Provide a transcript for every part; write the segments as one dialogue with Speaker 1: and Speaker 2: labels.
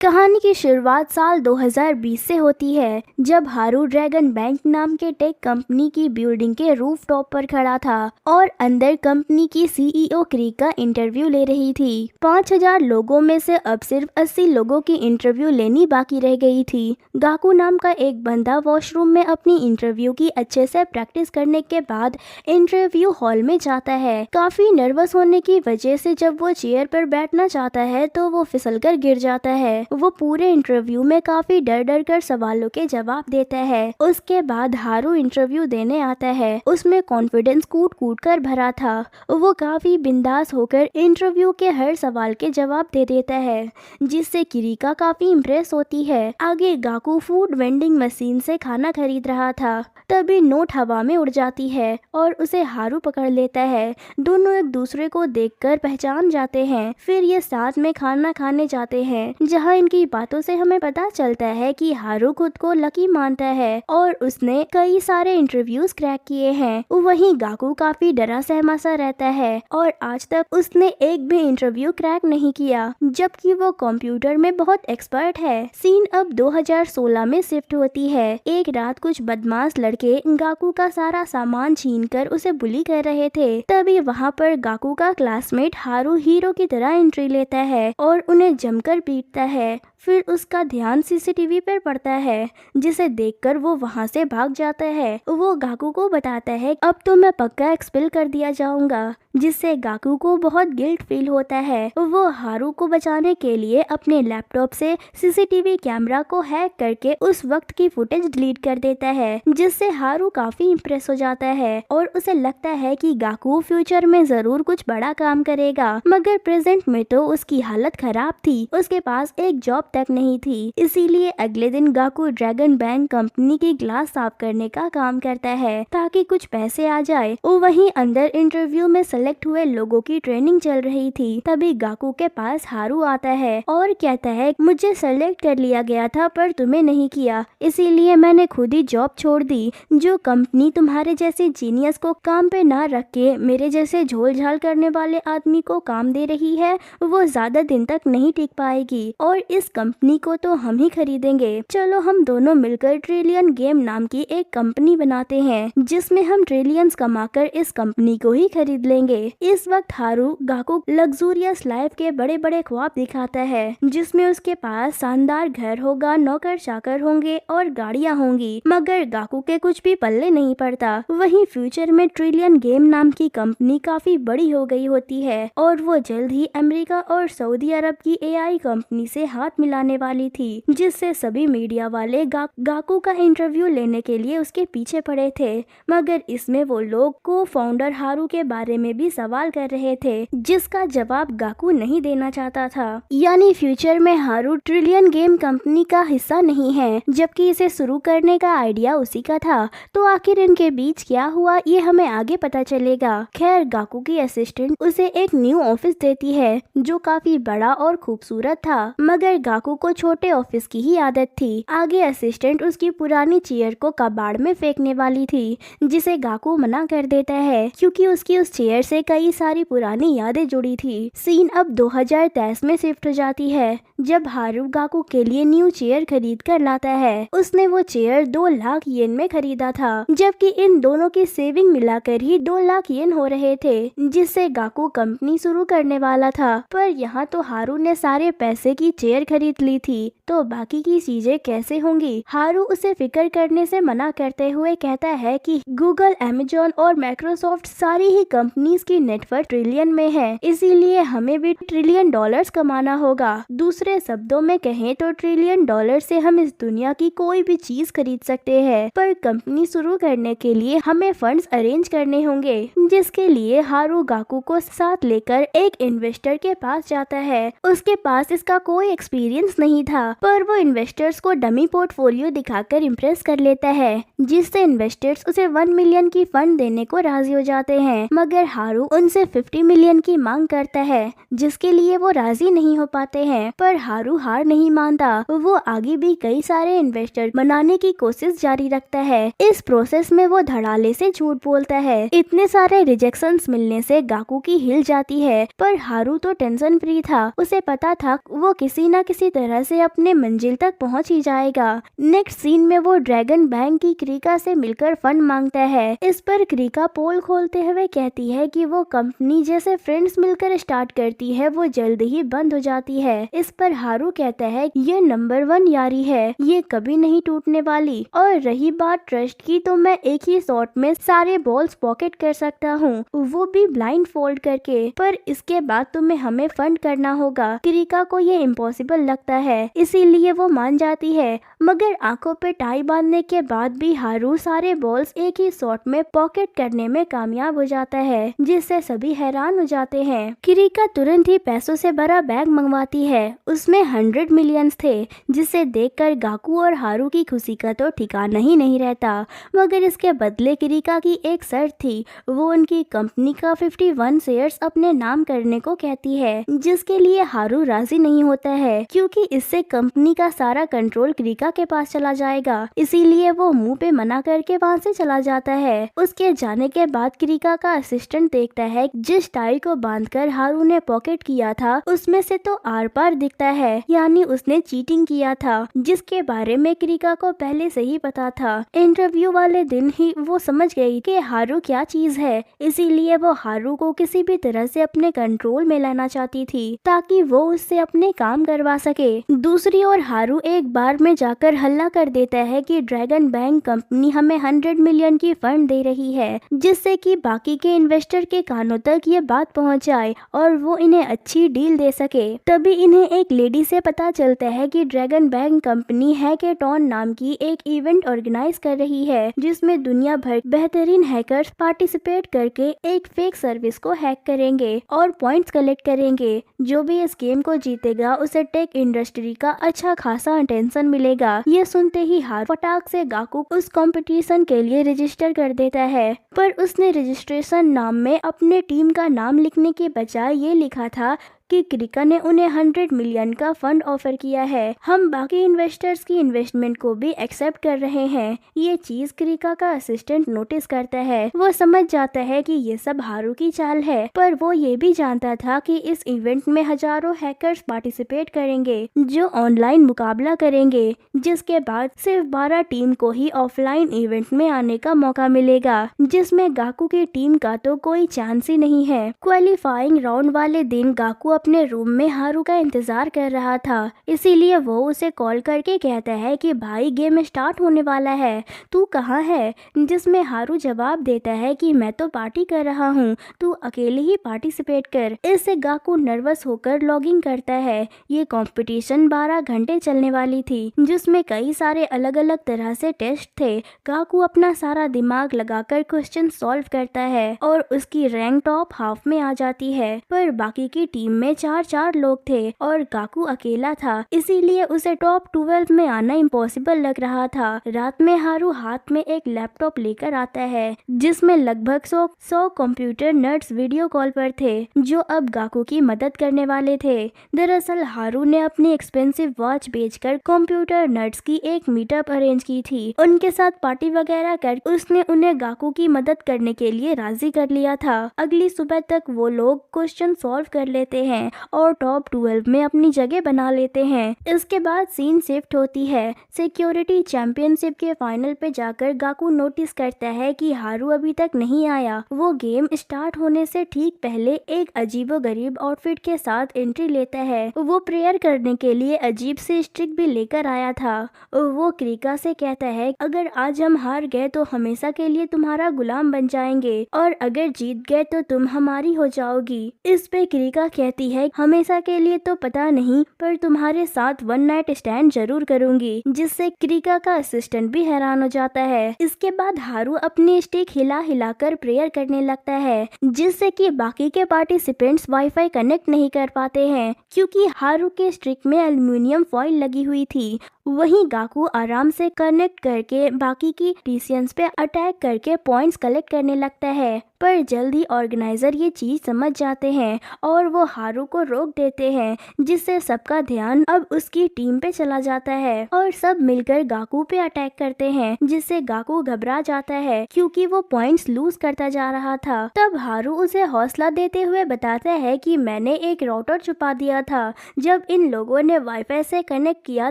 Speaker 1: कहानी की शुरुआत साल 2020 से होती है, जब हारू ड्रैगन बैंक नाम के टेक कंपनी की बिल्डिंग के रूफ टॉप पर खड़ा था और अंदर कंपनी की सीईओ क्री का इंटरव्यू ले रही थी। 5000 लोगों में से अब सिर्फ 80 लोगों की इंटरव्यू लेनी बाकी रह गई थी। गाकू नाम का एक बंदा वॉशरूम में अपनी इंटरव्यू की अच्छे से प्रैक्टिस करने के बाद इंटरव्यू हॉल में जाता है। काफी नर्वस होने की वजह से जब वो चेयर पर बैठना चाहता है तो वो फिसलकर गिर जाता है। वो पूरे इंटरव्यू में काफी डर डर कर सवालों के जवाब देता है। उसके बाद हारू इंटरव्यू देने आता है। उसमें कॉन्फिडेंस कूट कूट कर भरा था। वो काफी बिंदास होकर इंटरव्यू के हर सवाल के जवाब दे देता है, जिससे किरिका काफी इम्प्रेस होती है। आगे गाकू फूड वेंडिंग मशीन से खाना खरीद रहा था, तभी नोट हवा में उड़ जाती है और उसे हारू पकड़ लेता है। दोनों एक दूसरे को देखकर पहचान जाते हैं। फिर ये साथ में खाना खाने जाते हैं, जहाँ इनकी बातों से हमें पता चलता है कि हारू खुद को लकी मानता है और उसने कई सारे इंटरव्यूज क्रैक किए हैं। वहीं गाकू काफी डरा सहमा सा रहता है और आज तक उसने एक भी इंटरव्यू क्रैक नहीं किया, जबकि वो कंप्यूटर में बहुत एक्सपर्ट है। सीन अब 2016 में शिफ्ट होती है। एक रात कुछ बदमाश लड़के गाकू का सारा सामान छीनकर उसे बुली कर रहे थे। तभी वहाँ पर गाकू का क्लासमेट हारू हीरो की तरह एंट्री लेता है और उन्हें जमकर पीटता है। फिर उसका ध्यान सीसीटीवी पर पड़ता है, जिसे देखकर वो वहाँ से भाग जाता है। वो गाकू को बताता है अब तो मैं पक्का एक्सपेल कर दिया जाऊंगा, जिससे गाकू को बहुत गिल्ट फील होता है। वो हारू को बचाने के लिए अपने लैपटॉप से सीसीटीवी कैमरा को हैक करके उस वक्त की फुटेज डिलीट कर देता है, जिससे हारू काफी इम्प्रेस हो जाता है और उसे लगता है कि गाकू फ्यूचर में जरूर कुछ बड़ा काम करेगा। मगर प्रेजेंट में तो उसकी हालत खराब थी, उसके पास एक जॉब तक नहीं थी। इसीलिए अगले दिन गाकू ड्रैगन बैंक कंपनी की ग्लास साफ करने का काम करता है ताकि कुछ पैसे आ जाए। वहीं अंदर इंटरव्यू में सेलेक्ट हुए लोगों की ट्रेनिंग चल रही थी। तभी गाकू के पास हारू आता है और कहता है मुझे सेलेक्ट कर लिया गया था पर तुम्हें नहीं किया, इसीलिए मैंने खुद ही जॉब छोड़ दी। जो कंपनी तुम्हारे जैसे जीनियस को काम पे ना रख के मेरे जैसे झोल झाल करने वाले आदमी को काम दे रही है, वो ज्यादा दिन तक नहीं टिक पाएगी और इस कंपनी को तो हम ही खरीदेंगे। चलो हम दोनों मिलकर ट्रिलियन गेम नाम की एक कंपनी बनाते हैं, जिसमें हम ट्रिलियंस कमाकर इस कंपनी को ही खरीद लेंगे। इस वक्त हारू गाकू लग्जूरियस लाइफ के बड़े बड़े ख्वाब दिखाता है, जिसमें उसके पास शानदार घर होगा, नौकर चाकर होंगे और गाड़ियाँ होंगी। मगर गाकू के कुछ भी पल्ले नहीं पड़ता। वहीं फ्यूचर में ट्रिलियन गेम नाम की कंपनी काफी बड़ी हो गई होती है और वो जल्द ही अमेरिका और सऊदी अरब की एआई कंपनी से हाथ मिलाने वाली थी, जिससे सभी मीडिया वाले गाकू का इंटरव्यू लेने के लिए उसके पीछे पड़े थे। मगर इसमें वो लोग को फाउंडर हारू के बारे में भी सवाल कर रहे थे, जिसका जवाब गाकू नहीं देना चाहता था। यानी फ्यूचर में हारू ट्रिलियन गेम कंपनी का हिस्सा नहीं है, जबकि इसे शुरू करने का आइडिया उसी का था। तो आखिर इनके बीच क्या हुआ, ये हमें आगे पता चलेगा। खैर गाकू की असिस्टेंट उसे एक न्यू ऑफिस देती है, जो काफी बड़ा और खूबसूरत था। मगर गाकू को छोटे ऑफिस की ही आदत थी। आगे असिस्टेंट उसकी पुरानी चेयर को कबाड़ में फेंकने वाली थी, जिसे गाकू मना कर देता है, क्योंकि उसकी उस चेयर से कई सारी पुरानी यादें जुड़ी थी। सीन अब 2023 में शिफ्ट हो जाती है, जब हारू गाकू के लिए न्यू चेयर खरीद कर लाता है। उसने वो चेयर 2 लाख येन में खरीदा था, जबकि इन दोनों की सेविंग मिलाकर ही 2 लाख येन हो रहे थे, जिससे गाकू कंपनी शुरू करने वाला था। पर यहाँ तो हारू ने सारे पैसे की चेयर खरीद ली थी, तो बाकी की चीजें कैसे होंगी। हारू उसे फिक्र करने से मना करते हुए कहता है कि गूगल, अमेजॉन और माइक्रोसॉफ्ट सारी ही कंपनीज की नेटवर्क ट्रिलियन में है, इसीलिए हमें भी ट्रिलियन डॉलर्स कमाना होगा। दूसरे शब्दों में कहें तो ट्रिलियन डॉलर से हम इस दुनिया की कोई भी चीज खरीद सकते हैं। पर कंपनी शुरू करने के लिए हमें फंड्स अरेंज करने होंगे, जिसके लिए हारू गाकू को साथ लेकर एक इन्वेस्टर के पास जाता है। उसके पास इसका कोई एक्सपीरियंस नहीं था, पर वो इन्वेस्टर्स को डमी पोर्टफोलियो दिखाकर इम्प्रेस कर लेता है, जिससे इन्वेस्टर्स उसे 1 मिलियन की फंड देने को राजी हो जाते हैं। मगर हारू उनसे 50 मिलियन की मांग करता है, जिसके लिए वो राजी नहीं हो पाते हैं। पर हारू हार नहीं मानता। वो आगे भी कई सारे इन्वेस्टर बनाने की कोशिश जारी रखता है। इस प्रोसेस में वो धड़ाले से झूठ बोलता है। इतने सारे रिजेक्शंस मिलने से गाकू की हिल जाती है, पर हारू तो टेंशन फ्री था। उसे पता था वो किसी न किसी किसी तरह से अपने मंजिल तक पहुंच ही जाएगा। नेक्स्ट सीन में वो ड्रैगन बैंक की क्रिका से मिलकर फंड मांगता है। इस पर क्रिका पोल खोलते हुए कहती है कि वो कंपनी जैसे फ्रेंड्स मिलकर स्टार्ट करती है वो जल्द ही बंद हो जाती है। इस पर हारू कहता है ये नंबर 1 यारी है, ये कभी नहीं टूटने वाली। और रही बात ट्रस्ट की, तो मैं एक ही शॉट में सारे बॉल्स पॉकेट कर सकता हूँ, वो भी ब्लाइंड फोल्ड करके। पर इसके बाद तुम्हें हमें फंड करना होगा। क्रिका को ये इम्पॉसिबल लगता है, इसीलिए वो मान जाती है। मगर आंखों पे टाई बांधने के बाद भी हारू सारे बॉल्स एक ही शॉट में पॉकेट करने में कामयाब हो जाता है, जिससे सभी हैरान हो जाते हैं। क्रिका तुरंत ही पैसों से भरा बैग मंगवाती है, उसमें 100 मिलियंस थे, जिसे देखकर गाकू और हारू की खुशी का तो ठिकाना ही नहीं रहता। मगर इसके बदले क्रिका की एक शर्त थी, वो उनकी कंपनी का 51 शेयर्स अपने नाम करने को कहती है, जिसके लिए हारू राजी नहीं होता है, क्योंकि इससे कंपनी का सारा कंट्रोल क्रिका के पास चला जाएगा। इसीलिए वो मुंह पे मना करके वहाँ से चला जाता है। उसके जाने के बाद क्रिका का असिस्टेंट देखता है जिस टाई को बांधकर हारू ने पॉकेट किया था उसमें से तो आर पार दिखता है, यानी उसने चीटिंग किया था, जिसके बारे में क्रिका को पहले से ही पता था। इंटरव्यू वाले दिन ही वो समझ गई कि हारू क्या चीज है, इसीलिए वो हारू को किसी भी तरह से अपने कंट्रोल में लाना चाहती थी, ताकि वो उससे अपने काम करवा सके। दूसरी ओर हारू एक बार में जाकर हल्ला कर देता है कि ड्रैगन बैंक कंपनी हमें 100 मिलियन की फंड दे रही है, जिससे कि बाकी के इन्वेस्टर के कानों तक ये बात पहुंच जाए और वो इन्हें अच्छी डील दे सके। तभी इन्हें एक लेडी से पता चलता है कि ड्रैगन बैंक कंपनी हैकेटॉन नाम की एक इवेंट ऑर्गेनाइज कर रही है, जिसमें दुनिया भर बेहतरीन हैकर्स पार्टिसिपेट करके एक फेक सर्विस को हैक करेंगे और पॉइंट्स कलेक्ट करेंगे। जो भी इस गेम को जीतेगा उसे टेक इंडस्ट्री का अच्छा खासा अटेंशन मिलेगा। ये सुनते ही हारू फटाक से गाकू उस कंपटीशन के लिए रजिस्टर कर देता है, पर उसने रजिस्ट्रेशन नाम में अपने टीम का नाम लिखने के बजाय ये लिखा था कि क्रिका ने उन्हें 100 मिलियन का फंड ऑफर किया है, हम बाकी इन्वेस्टर्स की इन्वेस्टमेंट को भी एक्सेप्ट कर रहे हैं। ये चीज क्रिका का असिस्टेंट नोटिस करता है, वो समझ जाता है कि ये सब हारू की चाल है, पर वो ये भी जानता था कि इस इवेंट में हजारों हैकर्स पार्टिसिपेट करेंगे जो ऑनलाइन मुकाबला करेंगे, जिसके बाद सिर्फ 12 टीम को ही ऑफलाइन इवेंट में आने का मौका मिलेगा, जिसमें गाकू की टीम का तो कोई चांस ही नहीं है। क्वालिफाइंग राउंड वाले दिन गाकू अपने रूम में हारू का इंतजार कर रहा था, इसीलिए वो उसे कॉल करके कहता है कि भाई गेम स्टार्ट होने वाला है, तू कहाँ है? जिसमें हारू जवाब देता है कि मैं तो पार्टी कर रहा हूँ, तू अकेले ही पार्टिसिपेट कर। इससे गाकू नर्वस होकर लॉगिंग करता है। ये कंपटीशन 12 घंटे चलने वाली थी, जिसमें कई सारे अलग अलग तरह से टेस्ट थे। गाकू अपना सारा दिमाग लगाकर क्वेश्चन सॉल्व करता है और उसकी रैंक टॉप हाफ में आ जाती है, पर बाकी की टीम में 4 लोग थे और गाकू अकेला था, इसीलिए उसे टॉप 12 में आना इम्पॉसिबल लग रहा था। रात में हारू हाथ में एक लैपटॉप लेकर आता है, जिसमें लगभग 100 कंप्यूटर नर्ड्स वीडियो कॉल पर थे, जो अब गाकू की मदद करने वाले थे। दरअसल हारू ने अपनी एक्सपेंसिव वॉच बेचकर कंप्यूटर नर्ड्स की एक मीटअप अरेंज की थी। उनके साथ पार्टी वगैरह कर उसने उन्हें गाकू की मदद करने के लिए राजी कर लिया था। अगली सुबह तक वो लोग क्वेश्चन सॉल्व कर लेते हैं और टॉप 12 में अपनी जगह बना लेते हैं। इसके बाद सीन शिफ्ट होती है सिक्योरिटी चैंपियनशिप के फाइनल पे जाकर गाकू नोटिस करता है कि हारू अभी तक नहीं आया। वो गेम स्टार्ट होने से ठीक पहले एक अजीबोगरीब आउटफिट के साथ एंट्री लेता है। वो प्रेयर करने के लिए अजीब से स्टिक भी लेकर आया था। वो क्रिका से कहता है अगर आज हम हार गए तो हमेशा के लिए तुम्हारा गुलाम बन जाएंगे और अगर जीत गए तो तुम हमारी हो जाओगी। इस पे क्रिका कहती है हमेशा के लिए तो पता नहीं, पर तुम्हारे साथ 1 नाइट स्टैंड जरूर करूंगी, जिससे क्रिका का असिस्टेंट भी हैरान हो जाता है। इसके बाद हारू अपनी स्टिक हिला हिलाकर प्रेयर करने लगता है, जिससे कि बाकी के पार्टिसिपेंट्स वाईफाई कनेक्ट नहीं कर पाते हैं, क्योंकि हारू के स्टिक में एल्युमिनियम फॉइल लगी हुई थी। वहीं गाकू आराम से कनेक्ट करके बाकी की टीसियंस पे अटैक करके पॉइंट्स कलेक्ट करने लगता है। पर जल्द ही ऑर्गेनाइजर ये चीज समझ जाते हैं और वो हारू को रोक देते हैं, जिससे सबका ध्यान अब उसकी टीम पे चला जाता है और सब मिलकर गाकू पे अटैक करते हैं, जिससे गाकू घबरा जाता है क्योंकि वो पॉइंट्स लूज करता जा रहा था। तब हारू उसे हौसला देते हुए बताता है कि मैंने एक राउटर छुपा दिया था। जब इन लोगों ने वाईफाई से कनेक्ट किया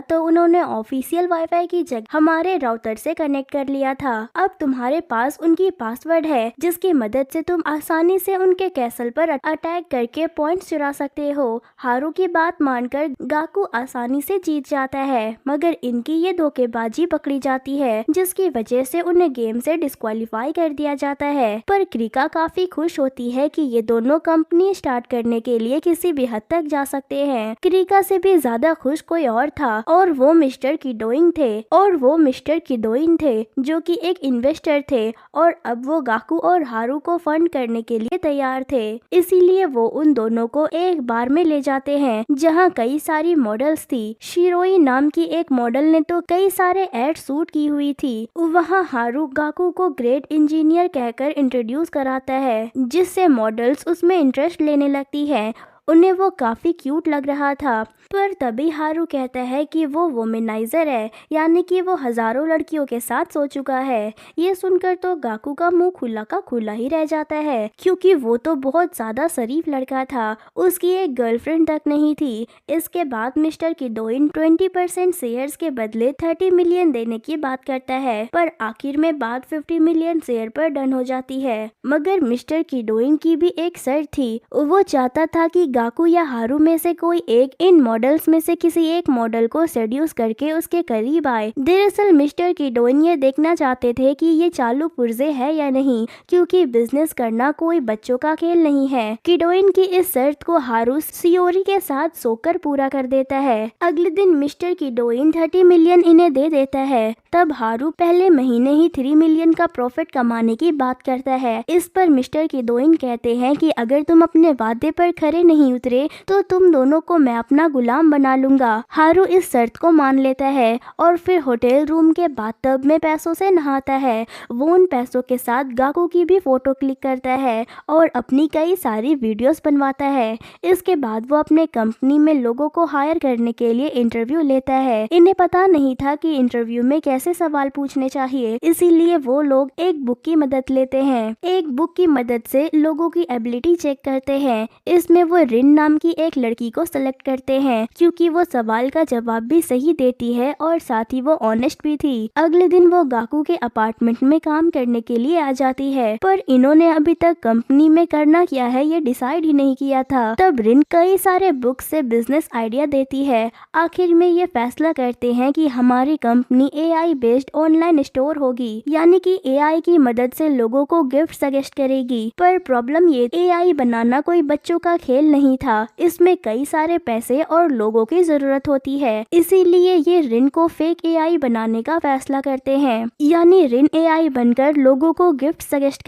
Speaker 1: तो उन्होंने ऑफिशियल वाईफाई की जगह हमारे राउटर से कनेक्ट कर लिया था। अब तुम्हारे पास उनकी पासवर्ड है, जिसकी मदद से तुम आसानी से उनके कैसल पर अटैक करके पॉइंट्स चुरा सकते हो। हारू की बात मानकर गाकू आसानी से जीत जाता है, मगर इनकी ये धोखेबाजी पकड़ी जाती है, जिसकी वजह से उन्हें गेम से डिस्क्वालीफाई कर दिया जाता है। पर क्रिका काफी खुश होती है कि ये दोनों कंपनी स्टार्ट करने के लिए किसी भी हद तक जा सकते हैं। क्रिका से भी ज्यादा खुश कोई और था और वो मिस्टर किडोइन थे जो कि एक इन्वेस्टर थे और अब वो गाकू और हारू को फंड करने के लिए तैयार थे। इसीलिए वो उन दोनों को एक बार में ले जाते हैं जहां कई सारी मॉडल्स थी। शिरोई नाम की एक मॉडल ने तो कई सारे एड शूट की हुई थी। वहां हारू गाकू को ग्रेट इंजीनियर कहकर इंट्रोड्यूस कराता है, जिससे मॉडल्स उसमें इंटरेस्ट लेने लगती है। उन्हें वो काफी क्यूट लग रहा था। पर तभी हारू कहता है कि वो वोमेनाइजर है, यानी कि वो हजारों लड़कियों के साथ सो चुका है। ये सुनकर तो गाकू का मुंह खुला का खुला ही रह जाता है, क्योंकि वो तो बहुत ज्यादा शरीफ लड़का था, उसकी एक गर्लफ्रेंड तक नहीं थी। इसके बाद मिस्टर किडोइन 20% शेयर्स के बदले 30 मिलियन देने की बात करता है, पर आखिर में बात 50 मिलियन शेयर पर डन हो जाती है। मगर मिस्टर किडोइन की भी एक शर्त थी, वो चाहता था कि गाकू या हारू में से कोई एक इन मॉडल्स में से किसी एक मॉडल को सेड्यूस करके उसके करीब आए। दरअसल मिस्टर किडोइन ये देखना चाहते थे कि ये चालू पुर्जे है या नहीं, क्योंकि बिजनेस करना कोई बच्चों का खेल नहीं है। किडोइन की इस शर्त को हारू सियोरी के साथ सोकर पूरा कर देता है। अगले दिन मिस्टर किडोइन 30 मिलियन इन्हें दे देता है। तब हारू पहले महीने ही 3 मिलियन का प्रॉफिट कमाने की बात करता है। इस पर मिस्टर किडोइन कहते हैं कि अगर तुम अपने वादे पर खरे नहीं उतरे तो तुम दोनों को मैं अपना गुलाम बना लूंगा। हारू इस शर्त को मान लेता है और फिर होटल रूम के बाथटब में पैसों से नहाता है। वो उन पैसों के साथ गाकू की भी फोटो क्लिक करता है और अपनी कई सारी वीडियोस बनवाता है। इसके बाद वो अपने कंपनी में लोगों को हायर करने के लिए इंटरव्यू लेता है। इन्हें पता नहीं था कि इंटरव्यू में कैसे सवाल पूछने चाहिए, इसीलिए वो लोग एक बुक की मदद लेते हैं। एक बुक की मदद से लोगों की एबिलिटी चेक करते हैं। इसमें वो रिन नाम की एक लड़की को सेलेक्ट करते हैं, क्योंकि वो सवाल का जवाब भी सही देती है और साथ ही वो ऑनेस्ट भी थी। अगले दिन वो गाकू के अपार्टमेंट में काम करने के लिए आ जाती है, पर इन्होंने अभी तक कंपनी में करना क्या है ये डिसाइड ही नहीं किया था। तब रिन कई सारे बुक्स से बिजनेस आइडिया देती है। आखिर में ये फैसला करते हैं कि हमारी company AI based online store होगी, यानी कि AI की मदद से लोगों को गिफ्ट सजेस्ट करेगी। पर प्रॉब्लम ये AI बनाना कोई बच्चों का खेल नहीं था, इसमें कई सारे पैसे और लोगों की जरूरत होती है। इसीलिए ये रिन को फेक AI बनाने का फैसला करते हैं, यानी रिन AI बनकर लोगों को गिफ्ट सजेस्ट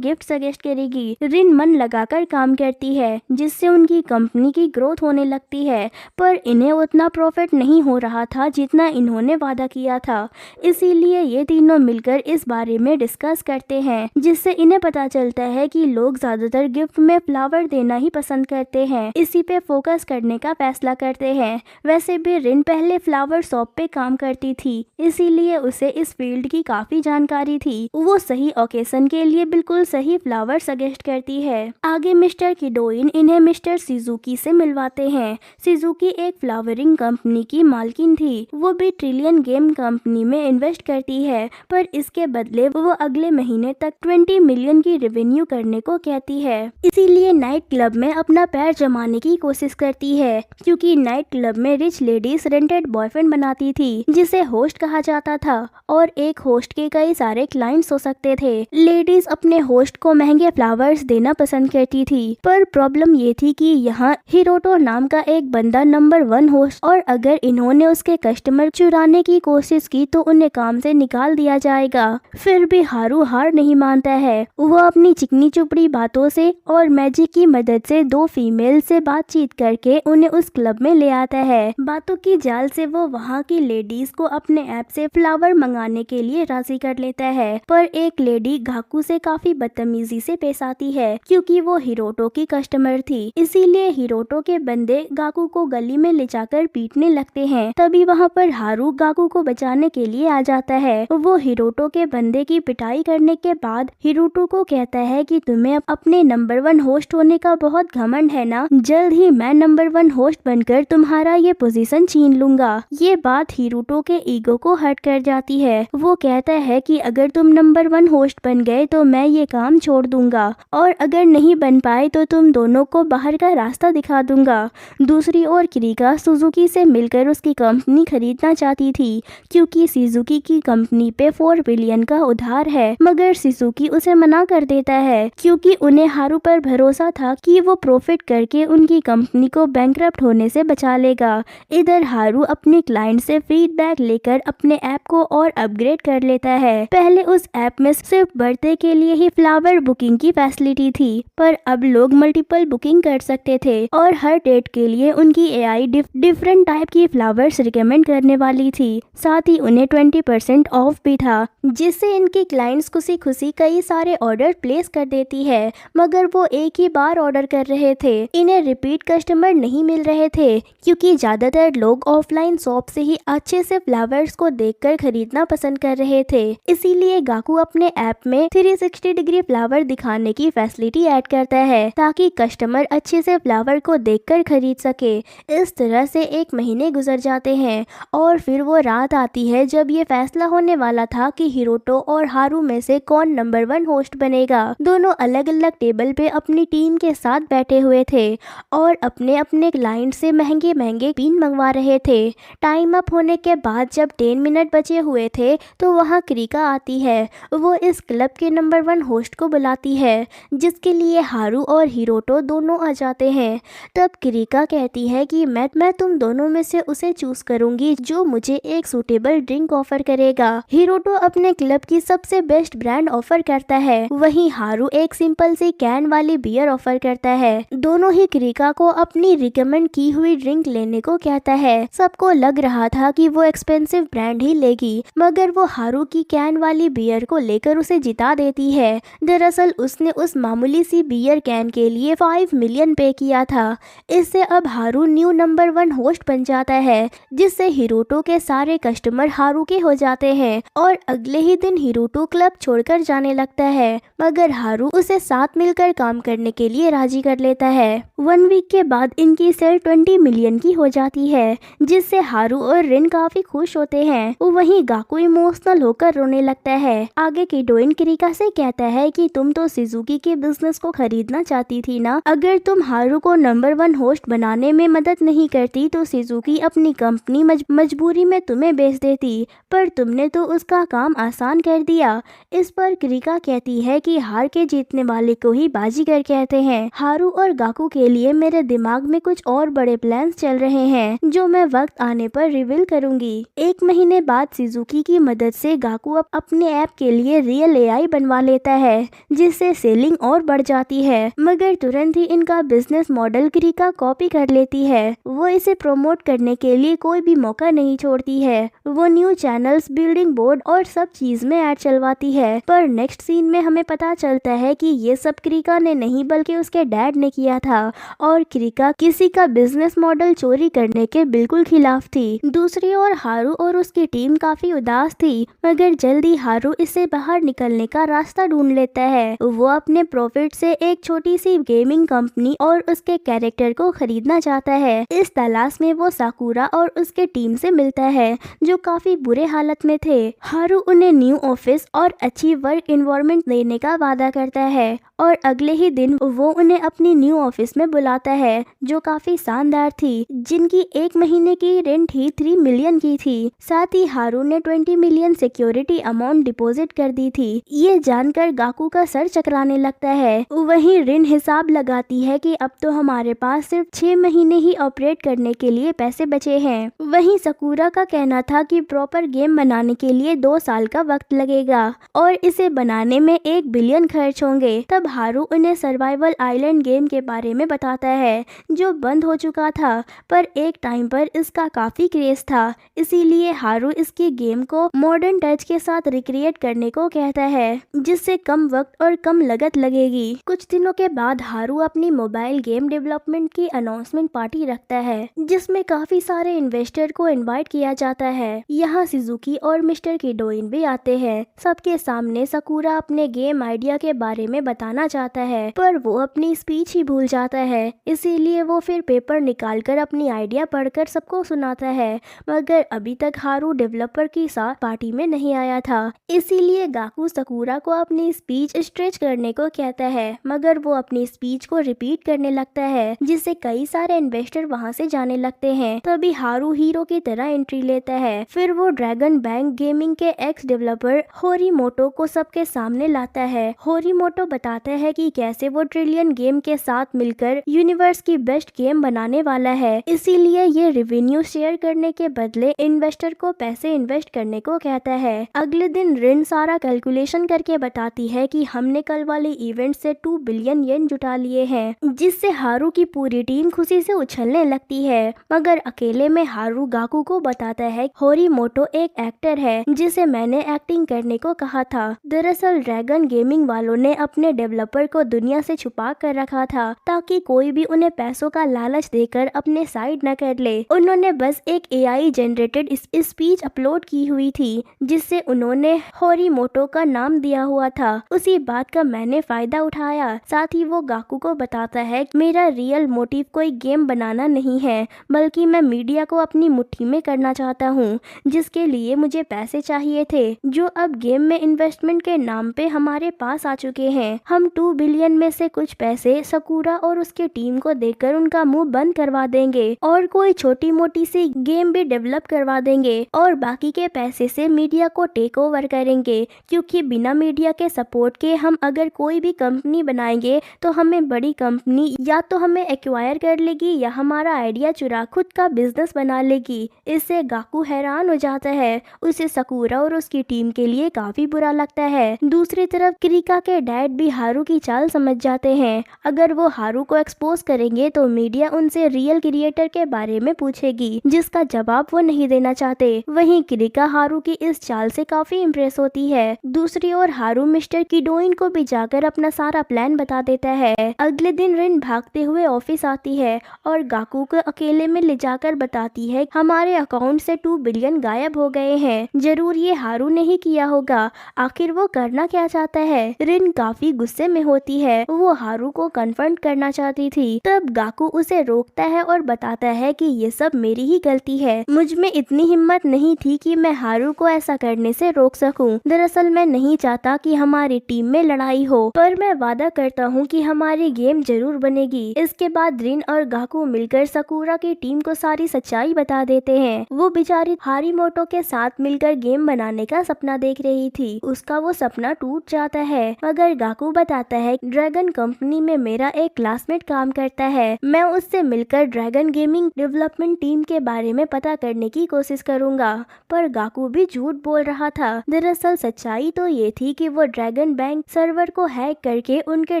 Speaker 1: करेगी। रिन मन लगाकर काम करती है, जिससे उनकी कंपनी की ग्रोथ होने लगती है, पर इन्हें उतना प्रॉफिट नहीं हो रहा था जितना इन्होंने वादा किया था। इसीलिए ये तीनों मिलकर इस बारे में डिस्कस करते हैं, जिससे इन्हें पता चलता है कि लोग ज्यादातर गिफ्ट में फ्लावर देना ही पसंद करते हैं। इसी पे फोकस करने का फैसला करते हैं। वैसे भी रिन पहले फ्लावर शॉप पे काम करती थी, इसीलिए उसे इस फील्ड की काफी जानकारी थी। वो सही ओकेजन के लिए बिल्कुल सही फ्लावर सजेस्ट करती है। आगे मिस्टर किडोइन इन्हें मिस्टर सिजुकी से मिलवाते हैं। सिजुकी एक फ्लावरिंग कंपनी की मालकिन थी। वो भी ट्रिलियन गेम कंपनी में इन्वेस्ट करती है, पर इसके बदले वो अगले महीने तक 20 मिलियन की रेवेन्यू करने को कहती है। इसीलिए नाइट क्लब में अपना पैर जमाने की कोशिश करती है, क्योंकि नाइट क्लब में रिच लेडीज रेंटेड बॉयफ्रेंड बनाती थी, जिसे होस्ट कहा जाता था, और एक होस्ट के कई सारे क्लाइंट्स हो सकते थे। लेडीज अपने होस्ट को महंगे फ्लावर्स देना पसंद करती थी, पर प्रॉब्लम ये थी कि यहाँ हिरोटो नाम का एक बंदा नंबर 1 होस्ट, और अगर इन्होंने उसके कस्टमर चुराने की कोशिश की तो उन्हें काम से निकाल दिया जाएगा। फिर भी हारू हार नहीं मानता है। वो अपनी चिकनी चुपड़ी बातों से और मैजिक की मदद से दो फीमेल से बातचीत करके उन्हें उस क्लब में ले आता है। बातों की जाल से वो वहाँ की लेडीज को अपने ऐप से फ्लावर मंगाने के लिए राजी कर लेता है, पर एक लेडी गाकू से काफी बदतमीजी से पेश आती है क्योंकि वो हिरोटो की कस्टमर थी। इसीलिए हिरोटो के बंदे गाकू को गली में ले जाकर पीटने लगते हैं। तभी वहाँ पर हारू गाकू को बचाने के लिए आ जाता है। वो हिरोटो के बंदे की पिटाई करने के बाद हिरोटो को कहता है कि तुम्हें अपने नंबर 1 होस्ट होने का बहुत घमंड है ना, जल्द ही मैं नंबर 1 होस्ट बनकर तुम्हारा ये पोजीशन छीन लूंगा। ये बात हिरोटो के ईगो को हर्ट कर जाती है। वो कहता है कि अगर तुम नंबर 1 होस्ट बन गए तो मैं ये काम छोड़ दूंगा, और अगर नहीं बन पाए तो तुम दोनों को बाहर का रास्ता दिखा दूंगा। दूसरी ओर क्रिका सुजुकी से मिलकर उसकी कंपनी खरीदना चाहती थी क्योंकि सुजुकी की कंपनी पे 4 बिलियन का उधार है, मगर सुजुकी उसे मना कर देता है क्योंकि उन्हें हारू पर भरोसा था कि वो प्रॉफिट करके उनकी कंपनी को बैंकरप्ट होने से बचा लेगा। इधर हारू अपने क्लाइंट से फीडबैक लेकर अपने ऐप को और अपग्रेड कर लेता है। पहले उस ऐप में सिर्फ बर्थडे के लिए ही फ्लावर बुकिंग की फैसिलिटी थी, पर अब लोग मल्टीपल बुकिंग कर सकते थे और हर डेट के लिए उनकी एआई डिफरेंट टाइप की फ्लावर्स रिकमेंड करने वाली थी। साथ ही उन्हें 20% ऑफ भी था, जिससे इनके क्लाइंट्स खुशी खुशी कई सारे ऑर्डर प्लेस कर देती है, मगर वो एक ही बार ऑर्डर कर रहे थे। इन्हें रिपीट कस्टमर नहीं मिल रहे थे क्योंकि ज्यादातर लोग ऑफलाइन शॉप से ही अच्छे से फ्लावर्स को देखकर खरीदना पसंद कर रहे थे। इसीलिए गाकू अपने ऐप में 360 डिग्री फ्लावर दिखाने की फैसिलिटी ऐड करता है ताकि कस्टमर अच्छे से फ्लावर को देखकर खरीद सके। इस तरह से 1 महीने गुजर जाते हैं और फिर वो रात आती है जब ये फैसला होने वाला था कि हिरोटो और हारू में से कौन नंबर 1 होस्ट बनेगा। दोनों अलग अलग टेबल पे अपनी टीम के साथ बैठे हुए थे और अपने अपने क्लाइंट से महंगे महंगे पिन मंगवा रहे थे। टाइम अप होने के बाद जब 10 मिनट बचे हुए थे तो वहाँ क्रिका आती है। वो इस क्लब के नंबर 1 होस्ट को बुलाती है, जिसके लिए हारू और हिरोटो दोनों आ जाते हैं। तब क्रिका कहती है कि मैं तुम दोनों में से उसे चूज करूंगी जो मुझे एक सूटेबल ड्रिंक ऑफर करेगा। हिरोटो अपने क्लब की सबसे बेस्ट ब्रांड ऑफर करता है, वहीं हारू एक सिंपल सी कैन वाली बियर ऑफर करता है। दोनों ही क्रिका को अपनी रिकमेंड की हुई ड्रिंक लेने को कहता है। सबको लग रहा था कि वो एक्सपेंसिव ब्रांड ही लेगी, मगर वो हारू की कैन वाली बियर को लेकर उसे जिता देती है। दरअसल उसने उस मामूली सी बियर कैन के लिए 5 मिलियन पे किया था। इससे अब हारू न्यू नंबर 1 होस्ट बन जाता है, जिससे हिरोटो के सारे कस्टमर हारू के हो जाते हैं और अगले ही दिन हिरोटो क्लब छोड़कर जाने लगता है, मगर हारू उसे साथ मिलकर काम करने के लिए राजी कर लेता है। 1 वीक के बाद इनकी सेल 20 मिलियन की हो जाती है, जिससे हारू और रिन काफी खुश होते हैं। वहीं गाकू इमोशनल होकर रोने लगता है। आगे की डोइन क्रिका से कहता है कि तुम तो सुजुकी के बिजनेस को खरीदना चाहती थी ना, अगर तुम हारू को नंबर 1 होस्ट बनाने में मदद नहीं करती तो सुजुकी अपनी कंपनी मजबूरी में तुम्हें बेच देती, पर तुमने तो उसका काम आसान कर दिया। इस पर क्रिका कहती है कि हार के जीतने वाले को ही बाजीगर कहते हैं। हारू और गाकू के लिए मेरे दिमाग में कुछ और बड़े प्लान्स चल रहे हैं जो मैं वक्त आने पर रिवील करूंगी। 1 महीने बाद सुजुकी की मदद से गाकू अपने ऐप के लिए रियल एआई बनवा लेता है, जिससे सेलिंग और बढ़ जाती है, मगर तुरंत ही इनका बिजनेस मॉडल क्रिका कॉपी कर लेती है। वो इसे प्रमोट करने के लिए कोई भी मौका नहीं छोड़ती है। वो न्यू चैनल्स, बिल्डिंग बोर्ड और सब चीज में ऐड चलवाती है, पर नेक्स्ट सीन में हमें पता चलता है कि ये सब क्रिका ने नहीं बल्कि उसके डैड ने किया था और क्रिका किसी का बिजनेस मॉडल चोरी करने के बिल्कुल खिलाफ थी। दूसरी ओर हारू और उसकी टीम काफी उदास थी, मगर जल्दी हारू इससे बाहर निकलने का रास्ता ढूंढ लेता है। वो अपने प्रॉफिट से एक छोटी सी गेमिंग कंपनी और उसके कैरेक्टर को खरीदना चाहता है। इस तलाश में वो साकुरा और उसके टीम से मिलता है जो काफी बुरे हालत में थे। हारू उन्हें न्यू ऑफिस और अच्छी वर्क एनवायरनमेंट देने का वादा करता है और अगले ही दिन वो उन्हें अपनी न्यू ऑफिस में बुलाता है जो काफी शानदार थी, जिनकी 1 महीने की रेंट ही 3 मिलियन की थी। साथ ही हारू ने 20 मिलियन सिक्योरिटी अमाउंट डिपॉजिट कर दी थी। ये जानकर गाकू का सर चकराने लगता है। वहीं रिन हिसाब लगाती है कि अब तो हमारे पास सिर्फ 6 महीने ही ऑपरेट करने के लिए पैसे बचे हैं। वहीं साकुरा का कहना था कि प्रॉपर गेम बनाने के लिए 2 साल का वक्त लगेगा और इसे बनाने में 1 बिलियन खर्च होंगे। तब हारू उन्हें सर्वाइवल आइलैंड गेम के बारे में बताता है जो बंद हो चुका था, पर एक टाइम पर इसका काफी क्रेज था। इसीलिए हारू इसकी गेम को मॉडर्न टच के साथ रिक्रिएट करने को कहता है, जिससे कम वक्त और कम लागत लगेगी। कुछ दिनों के बाद हारू अपनी मोबाइल गेम डेवलपमेंट की अनाउंसमेंट पार्टी रखता है, जिसमें काफी सारे इन्वेस्टर को इनवाइट किया जाता है। यहाँ सुजुकी और मिस्टर किडोइन भी आते हैं। सबके सामने सकुरा अपने गेम आइडिया के बारे में बताना चाहता है, पर वो अपनी स्पीच ही भूल जाता है। इसीलिए वो फिर पेपर निकालकर अपनी आइडिया पढ़कर सबको सुनाता है, मगर अभी तक हारू डेवलपर के साथ पार्टी में नहीं आया था। इसीलिए गाकू सकुरा को अपनी स्पीच स्ट्रेच करने को कहता है, मगर वो अपनी स्पीच को रिपीट करने लगता है, जिससे कई सारे इन्वेस्टर वहाँ से जाने लगते हैं। तभी हारू हीरो की तरह एंट्री लेता है। फिर वो ड्रैगन बैंक गेमिंग के एक्स डेवलपर होरीमोटो को सबके सामने लाता है। होरीमोटो बताता है कि कैसे वो ट्रिलियन गेम के साथ मिलकर यूनिवर्स की बेस्ट गेम बनाने वाला है। इसीलिए ये रेवेन्यू शेयर करने के बदले इन्वेस्टर को पैसे इन्वेस्ट करने को कहता है। अगले दिन रिन सारा कैलकुलेशन करके बताती है कि हमने कल वाले इवेंट से 2 बिलियन येन जुटा लिए हैं, जिससे हारू की पूरी टीम खुशी से उछलने लगती है। मगर अकेले में हारू गाकू को बताता है होरीमोटो एक एक्टर है जिसे मैंने एक्टिंग करने को कहा था। दरअसल ड्रैगन गेमिंग वालों ने अपने डेवलपर को दुनिया से छुपा कर रखा था, ताकि कोई भी उन्हें पैसों का लालच देकर अपने साइड न कर ले। उन्होंने बस एक AI जनरेटेड स्पीच अपलोड की हुई थी, जिससे उन्होंने होरीमोटो का नाम दिया हुआ था। उसी बात का मैंने फायदा उठाया। साथ ही वो गाकू को बताता है कि मेरा रियल मोटिव कोई गेम बनाना नहीं है, बल्कि मैं मीडिया को अपनी मुट्ठी में करना चाहता हूँ, जिसके लिए मुझे पैसे चाहिए थे, जो अब गेम में इन्वेस्टमेंट के नाम पे हमारे पास आ चुके हैं। हम 2 बिलियन में से कुछ पैसे सकुरा और उसके टीम को देकर उनका मुंह बंद करवा देंगे और कोई छोटी मोटी सी गेम भी डेवलप करवा देंगे, और बाकी के पैसे से मीडिया को टेक ओवर करेंगे, क्योंकि बिना मीडिया के सपोर्ट के हम अगर कोई भी कंपनी बनाएंगे तो हमें बड़ी कंपनी या तो हमें एक्वायर कर लेगी या हमारा आइडिया चुरा खुद का बिजनेस बना लेगी। इससे गाकू हैरान हो जाता है। उसे सकुरा और उसकी टीम के लिए काफी बुरा लगता है। दूसरी तरफ क्रिका के डैड भी हारू की चाल समझ जाते हैं। अगर वो हारू को एक्सपोज करेंगे तो मीडिया उनसे रियल क्रिएटर के बारे में पूछेगी, जिसका जवाब वो नहीं देना चाहते। वहीं क्रिका हारू की इस चाल से काफी इम्प्रेस होती है। दूसरी ओर हारू मिस्टर किडोइन को भी जाकर अपना सारा प्लान बता देता है। अगले दिन रिन भागते हुए ऑफिस आती है और गाकू को अकेले में ले जाकर बताती है हमारे अकाउंट से 2 बिलियन गायब हो गए हैं। जरूर ये हारू ने ही किया होगा। आखिर वो करना क्या चाहता है? रिन काफी गुस्से में होती है। वो हारू को कन्फ्रंट करना चाहती थी। तब गाकू उसे रोकता है और बताता है कि ये सब मेरी ही गलती है। मुझ में इतनी हिम्मत नहीं थी कि मैं हारू को ऐसा करने से रोक सकूं। दरअसल मैं नहीं चाहता कि हमारी टीम में लड़ाई हो, पर मैं वादा करता हूँ कि हमारी गेम जरूर बनेगी। इसके बाद रिन और गाकू मिलकर सकुरा की टीम को सारी सच्चाई बता देते हैं। वो बेचारी होरीमोटो के साथ मिलकर गेम बनाने का सपना देख रही थी। उसका वो सपना टूट जाता है। मगर गाकू बताता है ड्रैगन कंपनी में मेरा एक क्लासमेट काम करता है। मैं उससे मिलकर ड्रैगन गेमिंग डेवलपमेंट टीम के बारे में पता करने की कोशिश करूंगा। पर गाकू भी झूठ बोल रहा था। दरअसल सच्चाई तो ये थी कि वो ड्रैगन बैंक सर्वर को हैक करके उनके